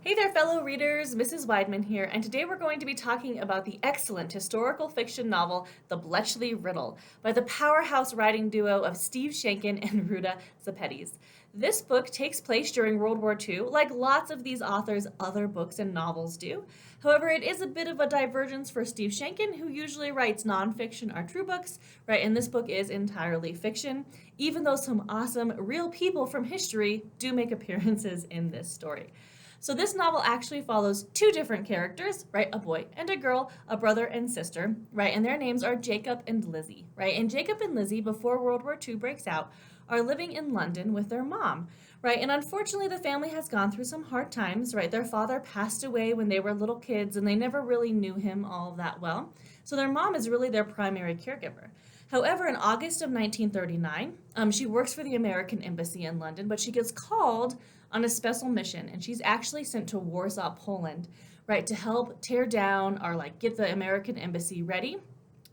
Hey there, fellow readers. Mrs. Weidman here, and today we're going to be talking about the excellent historical fiction novel, The Bletchley Riddle, by the powerhouse writing duo of Steve Sheinkin and Ruta Sepetys. This book takes place during World War II, like lots of these authors' other books and novels do. However, it is a bit of a divergence for Steve Sheinkin, who usually writes nonfiction or true books, right? And this book is entirely fiction, even though some awesome real people from history do make appearances in this story. So this novel actually follows two different characters, right? A boy and a girl, a brother and sister, right? And their names are Jacob and Lizzie, right? And Jacob and Lizzie, before World War II breaks out, are living in London with their mom, right? And unfortunately, the family has gone through some hard times, right? Their father passed away when they were little kids, and they never really knew him all that well. So their mom is really their primary caregiver. However, in August of 1939, she works for the American Embassy in London, but she gets called on a special mission, and she's actually sent to Warsaw, Poland, right, to help tear down or like get the American Embassy ready,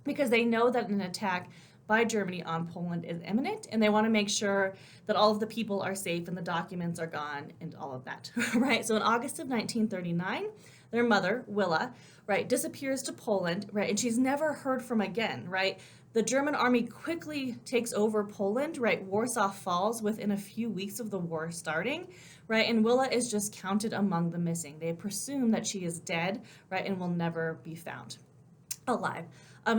because they know that an attack by Germany on Poland is imminent, and they want to make sure that all of the people are safe and the documents are gone and all of that, right? So in August of 1939, their mother, Willa, right, disappears to Poland, right, and she's never heard from again, right? The German army quickly takes over Poland, right? Warsaw falls within a few weeks of the war starting, right? And Willa is just counted among the missing. They presume that she is dead, right, and will never be found alive.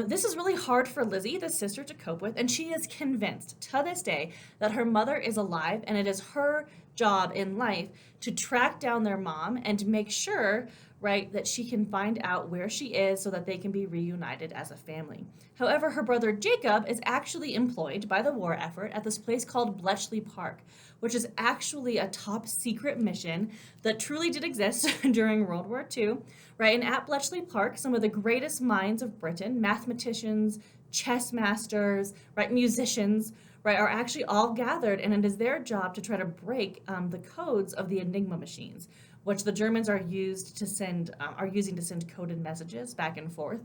This is really hard for Lizzie, the sister, to cope with, and she is convinced to this day that her mother is alive, and it is her job in life to track down their mom and make sure, right, that she can find out where she is so that they can be reunited as a family. However, her brother Jacob is actually employed by the war effort at this place called Bletchley Park, which is actually a top secret mission that truly did exist during World War II, right? And at Bletchley Park, some of the greatest minds of Britain, mathematicians, chess masters, right, musicians, right, are actually all gathered, and it is their job to try to break the codes of the Enigma machines, which the Germans are using to send coded messages back and forth,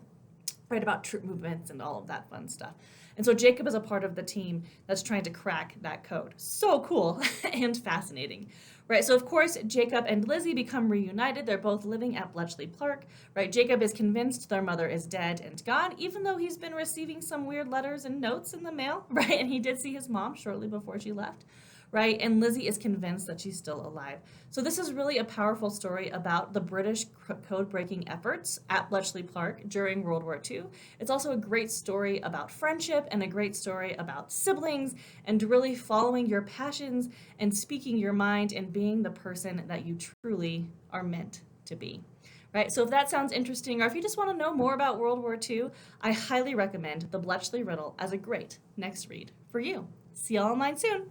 right, about troop movements and all of that fun stuff. And so Jacob is a part of the team that's trying to crack that code. So cool and fascinating, right? So of course, Jacob and Lizzie become reunited. They're both living at Bletchley Park, right? Jacob is convinced their mother is dead and gone, even though he's been receiving some weird letters and notes in the mail, right? And he did see his mom shortly before she left, right? And Lizzie is convinced that she's still alive. So this is really a powerful story about the British code-breaking efforts at Bletchley Park during World War II. It's also a great story about friendship and a great story about siblings and really following your passions and speaking your mind and being the person that you truly are meant to be. Right, so if that sounds interesting, or if you just want to know more about World War II, I highly recommend The Bletchley Riddle as a great next read for you. See y'all online soon.